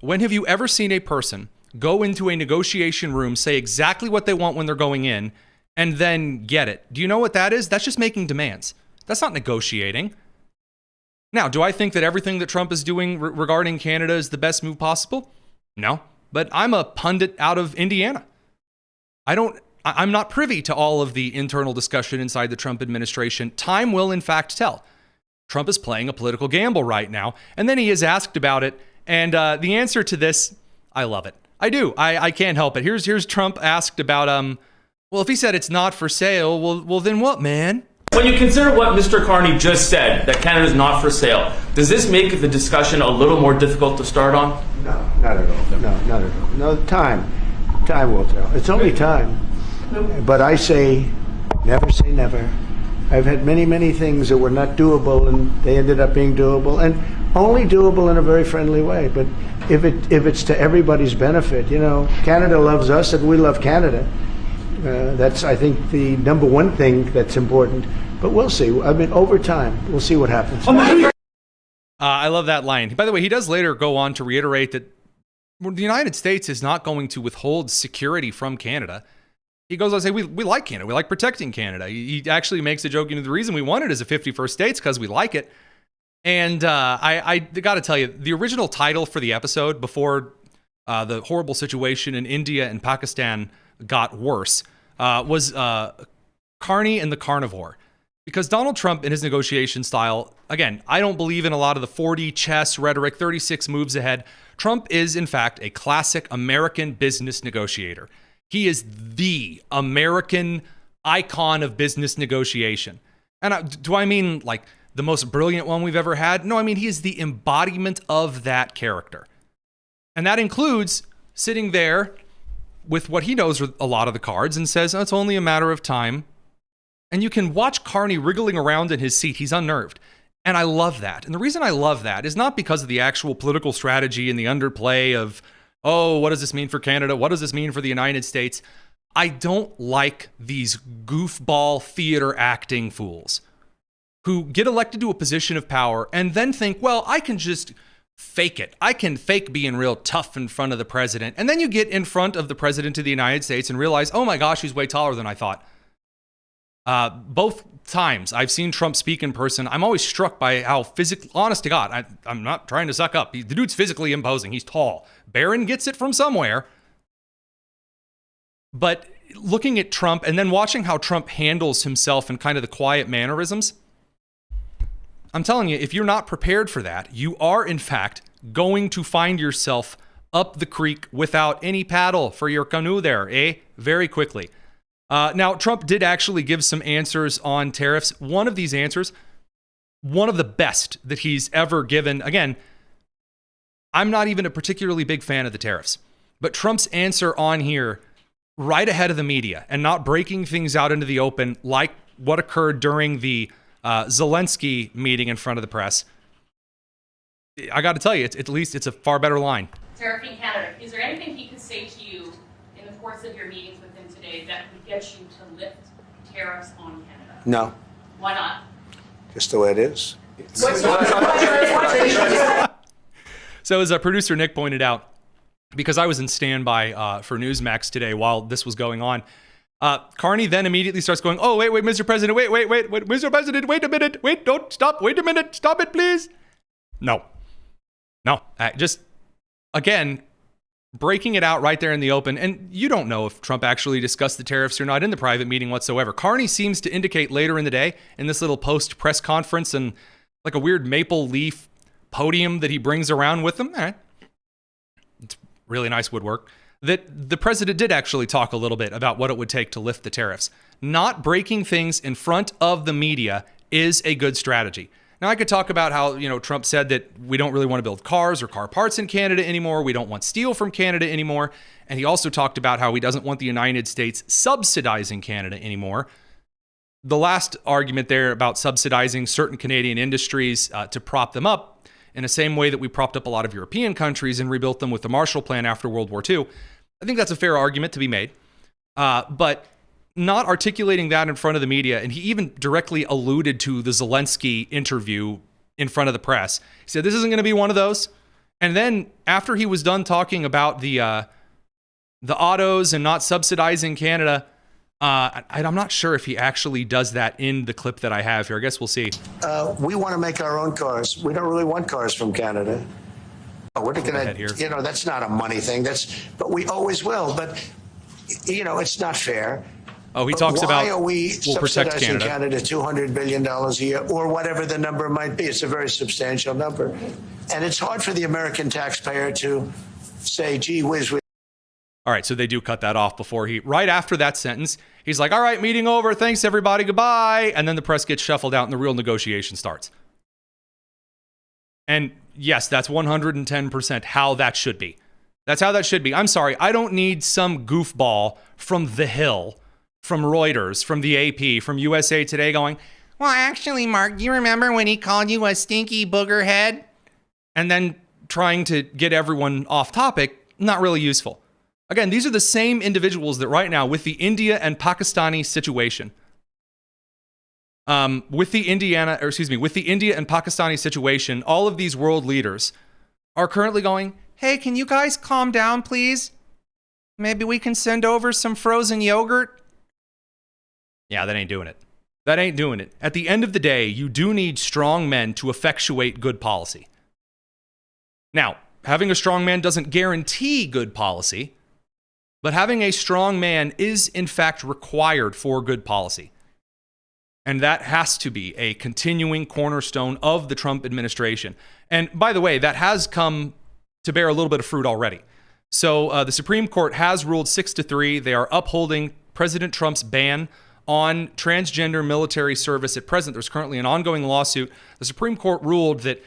When have you ever seen a person go into a negotiation room, say exactly what they want when they're going in, and then get it? Do you know what that is? That's just making demands. That's not negotiating. Now, do I think that everything that Trump is doing regarding Canada is the best move possible? No, but I'm a pundit out of Indiana. I'm not privy to all of the internal discussion inside the Trump administration. Time will, in fact, tell. Trump is playing a political gamble right now. And then he is asked about it. And the answer to this, I love it. I do. I can't help it. Here's Trump asked about, well, if he said it's not for sale, well, then what, man? When you consider what Mr. Carney just said, that Canada is not for sale, does this make the discussion a little more difficult to start on? No, not at all. No, not at all. No, time will tell. It's only time. But I say, never say never. I've had many things that were not doable, and they ended up being doable, and only doable in a very friendly way. But if it's to everybody's benefit, Canada loves us and we love Canada. That's, I think, the number one thing that's important. But we'll see. I mean, over time, we'll see what happens. I love that line. By the way, he does later go on to reiterate that the United States is not going to withhold security from Canada. He goes on to say, we like Canada. We like protecting Canada. He actually makes a joke, the reason we want it as a 51st state is because we like it. And I got to tell you, the original title for the episode before the horrible situation in India and Pakistan got worse was Carney and the Carnivore. Because Donald Trump in his negotiation style, again, I don't believe in a lot of the 40 chess rhetoric, 36 moves ahead. Trump is, in fact, a classic American business negotiator. He is the American icon of business negotiation. And do I mean like the most brilliant one we've ever had? No, I mean he is the embodiment of that character. And that includes sitting there with what he knows are a lot of the cards and says, it's only a matter of time. And you can watch Carney wriggling around in his seat. He's unnerved. And I love that. And the reason I love that is not because of the actual political strategy and the underplay of, oh, what does this mean for Canada? What does this mean for the United States? I don't like these goofball theater acting fools who get elected to a position of power and then think, well, I can just fake it. I can fake being real tough in front of the president. And then you get in front of the president of the United States and realize, oh my gosh, he's way taller than I thought. Both times I've seen Trump speak in person, I'm always struck by how physically, honest to God, I'm not trying to suck up. The dude's physically imposing. He's tall. Barron gets it from somewhere. But looking at Trump and then watching how Trump handles himself and kind of the quiet mannerisms, I'm telling you, if you're not prepared for that, you are, in fact, going to find yourself up the creek without any paddle for your canoe there, very quickly. Now, Trump did actually give some answers on tariffs. One of these answers, one of the best that he's ever given. Again, I'm not even a particularly big fan of the tariffs, but Trump's answer on here, right ahead of the media and not breaking things out into the open like what occurred during the Zelensky meeting in front of the press. I got to tell you, at least it's a far better line. Tariffing Canada, is there anything he could say to you in the course of your meetings with him today that would get you to lift tariffs on Canada? No. Why not? Just the way it is. So as producer Nick pointed out, because I was in standby for Newsmax today while this was going on, Carney then immediately starts going, oh, wait, Mr. President, wait, Mr. President, wait a minute, wait, don't stop, wait a minute, stop it, please. No, just, again, breaking it out right there in the open. And you don't know if Trump actually discussed the tariffs or not in the private meeting whatsoever. Carney seems to indicate later in the day in this little post-press conference and like a weird maple leaf podium that he brings around with him. It's really nice woodwork. That the president did actually talk a little bit about what it would take to lift the tariffs. Not breaking things in front of the media is a good strategy. Now, I could talk about how, Trump said that we don't really want to build cars or car parts in Canada anymore. We don't want steel from Canada anymore. And he also talked about how he doesn't want the United States subsidizing Canada anymore. The last argument there about subsidizing certain Canadian industries to prop them up in the same way that we propped up a lot of European countries and rebuilt them with the Marshall Plan after World War II. I think that's a fair argument to be made. But not articulating that in front of the media, and he even directly alluded to the Zelensky interview in front of the press. He said, this isn't going to be one of those. And then after he was done talking about the autos and not subsidizing Canada, I'm not sure if he actually does that in the clip that I have here. I guess we'll see. We want to make our own cars. We don't really want cars from Canada. We're going to, that's not a money thing. But we always will. But it's not fair. Oh, he talks about why are we we'll protect subsidizing Canada. $200 billion a year, or whatever the number might be? It's a very substantial number. And it's hard for the American taxpayer to say, gee whiz. All right, so they do cut that off before right after that sentence, he's like, all right, meeting over. Thanks, everybody. Goodbye. And then the press gets shuffled out and the real negotiation starts. And yes, that's 110% how that should be. That's how that should be. I'm sorry. I don't need some goofball from The Hill, from Reuters, from the AP, from USA Today going, well, actually, Mark, you remember when he called you a stinky booger head? And then trying to get everyone off topic, not really useful. Again, these are the same individuals that right now, with the India and Pakistani situation, with the India and Pakistani situation, all of these world leaders are currently going, hey, can you guys calm down, please? Maybe we can send over some frozen yogurt. Yeah, that ain't doing it. That ain't doing it. At the end of the day, you do need strong men to effectuate good policy. Now, having a strong man doesn't guarantee good policy, but having a strong man is, in fact, required for good policy. And that has to be a continuing cornerstone of the Trump administration. And by the way, that has come to bear a little bit of fruit already. So the Supreme Court has ruled 6-3. They are upholding President Trump's ban on transgender military service at present. There's currently an ongoing lawsuit. The Supreme Court ruled that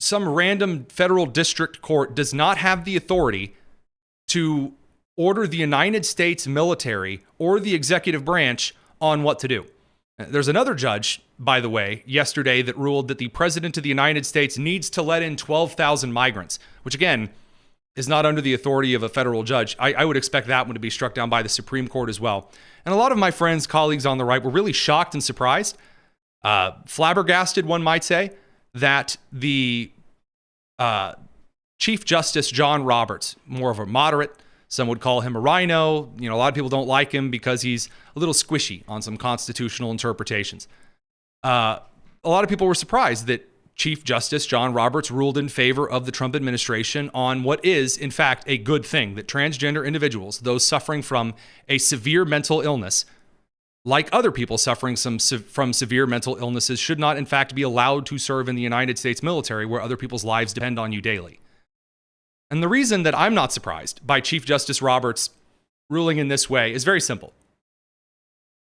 some random federal district court does not have the authority to order the United States military or the executive branch on what to do. There's another judge, by the way, yesterday that ruled that the president of the United States needs to let in 12,000 migrants, which again is not under the authority of a federal judge. I would expect that one to be struck down by the Supreme Court as well. And a lot of my friends, colleagues on the right were really shocked and surprised, flabbergasted, one might say, that the Chief Justice John Roberts, more of a moderate, some would call him a rhino. A lot of people don't like him because he's a little squishy on some constitutional interpretations. A lot of people were surprised that Chief Justice John Roberts ruled in favor of the Trump administration on what is, in fact, a good thing, that transgender individuals, those suffering from a severe mental illness, like other people suffering from severe mental illnesses, should not, in fact, be allowed to serve in the United States military where other people's lives depend on you daily. And the reason that I'm not surprised by Chief Justice Roberts ruling in this way is very simple.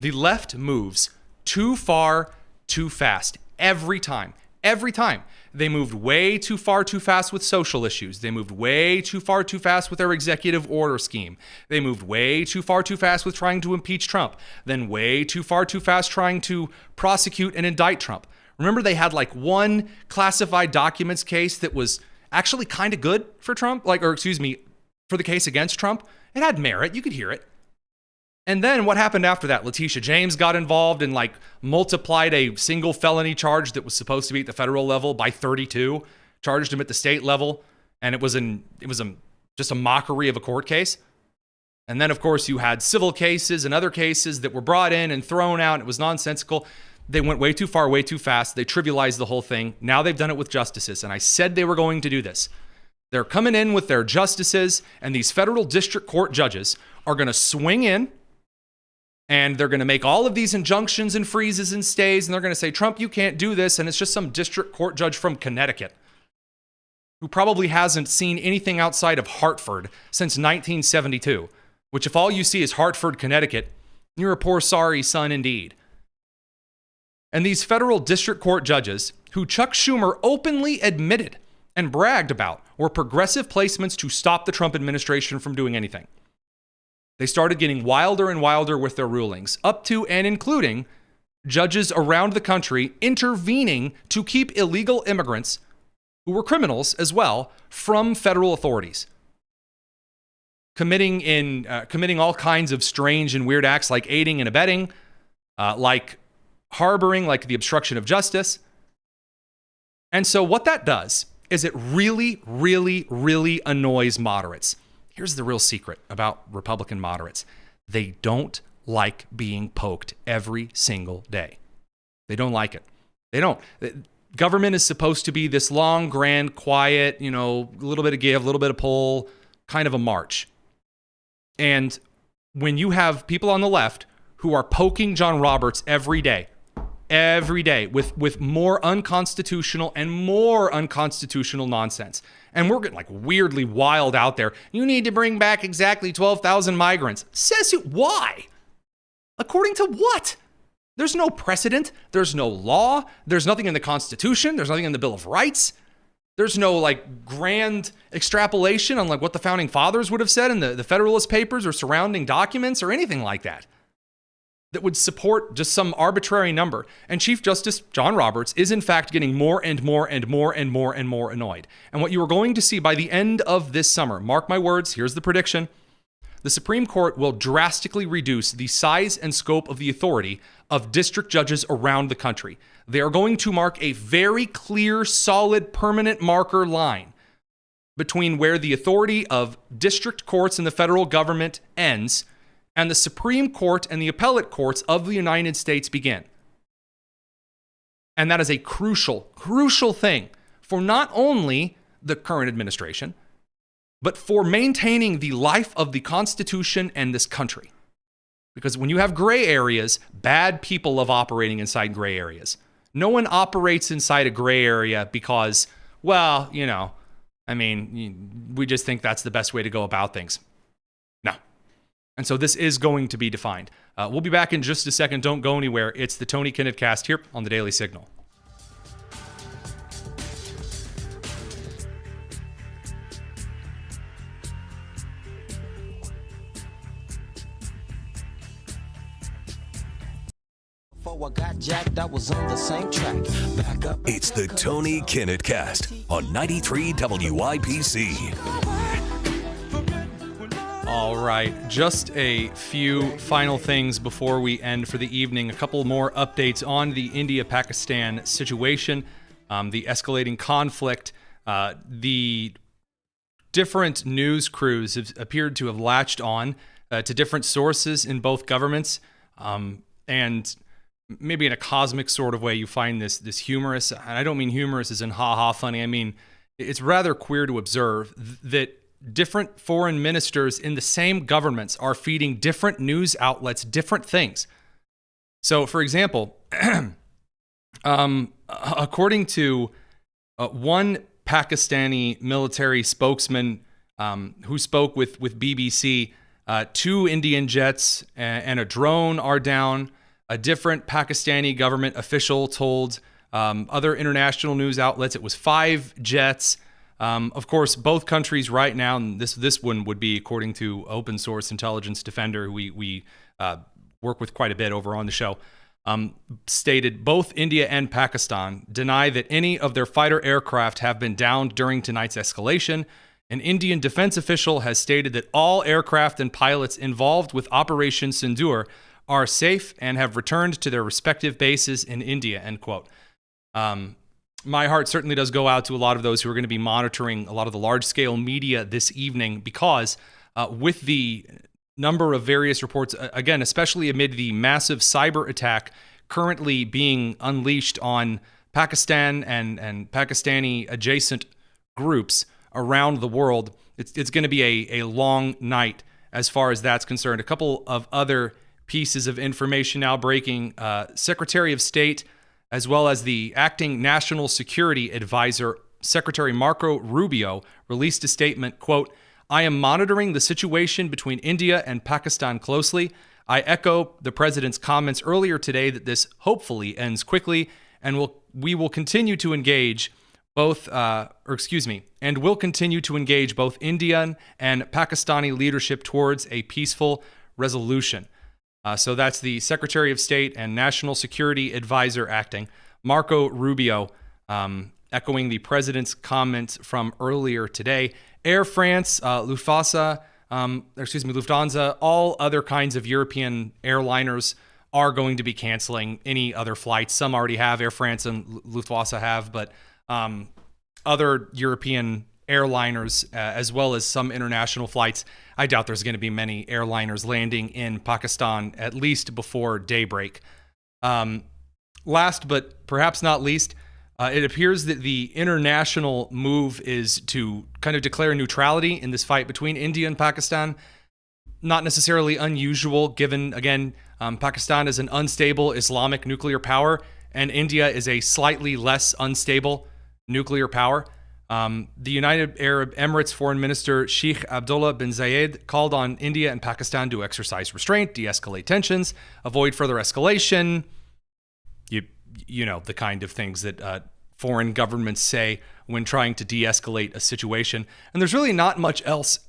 The left moves too far, too fast, every time. Every time. They moved way too far, too fast with social issues. They moved way too far, too fast with their executive order scheme. They moved way too far, too fast with trying to impeach Trump. Then way too far, too fast trying to prosecute and indict Trump. Remember, they had like one classified documents case that was actually kind of good for Trump, for the case against Trump. It had merit. You could hear it. And then what happened after that? Letitia James got involved and multiplied a single felony charge that was supposed to be at the federal level by 32, charged him at the state level, and it was just a mockery of a court case. And then, of course, you had civil cases and other cases that were brought in and thrown out. And it was nonsensical. They went way too far, way too fast. They trivialized the whole thing. Now they've done it with justices, and I said they were going to do this. They're coming in with their justices, and these federal district court judges are going to swing in, and they're going to make all of these injunctions and freezes and stays, and they're going to say, Trump, you can't do this. And it's just some district court judge from Connecticut who probably hasn't seen anything outside of Hartford since 1972, which if all you see is Hartford, Connecticut, you're a poor, sorry son indeed. And these federal district court judges, who Chuck Schumer openly admitted and bragged about, were progressive placements to stop the Trump administration from doing anything. They started getting wilder and wilder with their rulings, up to and including judges around the country intervening to keep illegal immigrants, who were criminals as well, from federal authorities. Committing all kinds of strange and weird acts like aiding and abetting, like harboring, like the obstruction of justice. And so what that does is it really, really, really annoys moderates. Here's the real secret about Republican moderates. They don't like being poked every single day. They don't like it. They don't. Government is supposed to be this long, grand, quiet, a little bit of give, a little bit of pull, kind of a march. And when you have people on the left who are poking John Roberts every day with more unconstitutional and more unconstitutional nonsense. And we're getting like weirdly wild out there. You need to bring back exactly 12,000 migrants. Says who? Why? According to what? There's no precedent. There's no law. There's nothing in the Constitution. There's nothing in the Bill of Rights. There's no like grand extrapolation on like what the founding fathers would have said in the Federalist Papers or surrounding documents or anything like that would support just some arbitrary number. And Chief Justice John Roberts is in fact getting more and more and more and more and more annoyed. And what you are going to see by the end of this summer, mark my words, here's the prediction, the Supreme Court will drastically reduce the size and scope of the authority of district judges around the country. They are going to mark a very clear, solid, permanent marker line between where the authority of district courts in the federal government ends and the Supreme Court and the appellate courts of the United States begin. And that is a crucial, crucial thing for not only the current administration, but for maintaining the life of the Constitution and this country. Because when you have gray areas, bad people love operating inside gray areas. No one operates inside a gray area because, well, you know, I mean, we just think that's the best way to go about things. No. And so this is going to be defined. We'll be back in just a second. Don't go anywhere. It's the Tony Kinnett Cast here on the Daily Signal. It's the Tony Kinnett Cast on 93 WIBC. All right, just a few final things before we end for the evening. A couple more updates on the India-Pakistan situation, the escalating conflict. The different news crews have appeared to have latched on to different sources in both governments, and maybe in a cosmic sort of way, you find this humorous. And I don't mean humorous as in ha-ha funny. I mean, it's rather queer to observe that different foreign ministers in the same governments are feeding different news outlets different things. So, for example, according to one Pakistani military spokesman who spoke with BBC, 2 Indian jets and a drone are down. A different Pakistani government official told other international news outlets it was 5 jets. Of course, both countries right now, and this one would be according to Open Source Intelligence Defender, who we work with quite a bit over on the show, stated both India and Pakistan deny that any of their fighter aircraft have been downed during tonight's escalation. An Indian defense official has stated that all aircraft and pilots involved with Operation Sindoor are safe and have returned to their respective bases in India, end quote. My heart certainly does go out to a lot of those who are going to be monitoring a lot of the large-scale media this evening because with the number of various reports, again, especially amid the massive cyber attack currently being unleashed on Pakistan and Pakistani adjacent groups around the world, it's going to be a long night as far as that's concerned. A couple of other pieces of information now breaking. Secretary of State, as well as the acting National Security Advisor, Secretary Marco Rubio, released a statement, quote, "I am monitoring the situation between India and Pakistan closely. I echo the president's comments earlier today that this hopefully ends quickly, and we will continue to engage both, will continue to engage both Indian and Pakistani leadership towards a peaceful resolution." So that's the Secretary of State and National Security Advisor acting, Marco Rubio, echoing the president's comments from earlier today. Air France, Lufthansa, all other kinds of European airliners are going to be canceling any other flights. Some already have, Air France and Lufthansa have, but other European airliners, as well as some international flights. I doubt there's going to be many airliners landing in Pakistan, at least before daybreak. Last but perhaps not least, it appears that the international move is to kind of declare neutrality in this fight between India and Pakistan. not necessarily unusual given, again, Pakistan is an unstable Islamic nuclear power, and India is a slightly less unstable nuclear power. The United Arab Emirates Foreign Minister Sheikh Abdullah bin Zayed called on India and Pakistan to exercise restraint, de-escalate tensions, avoid further escalation. You know, the kind of things that foreign governments say when trying to de-escalate a situation. And there's really not much else,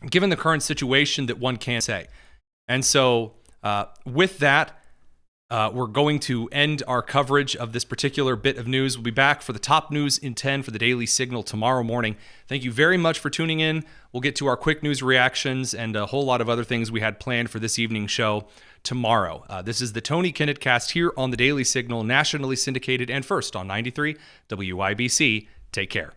given the current situation, that one can say. And so with that, we're going to end our coverage of this particular bit of news. We'll be back for the top news in 10 for the Daily Signal tomorrow morning. Thank you very much for tuning in. We'll get to our quick news reactions and a whole lot of other things we had planned for this evening's show tomorrow. This is the Tony Kinnett Cast here on the Daily Signal, nationally syndicated and first on 93 WIBC. Take care.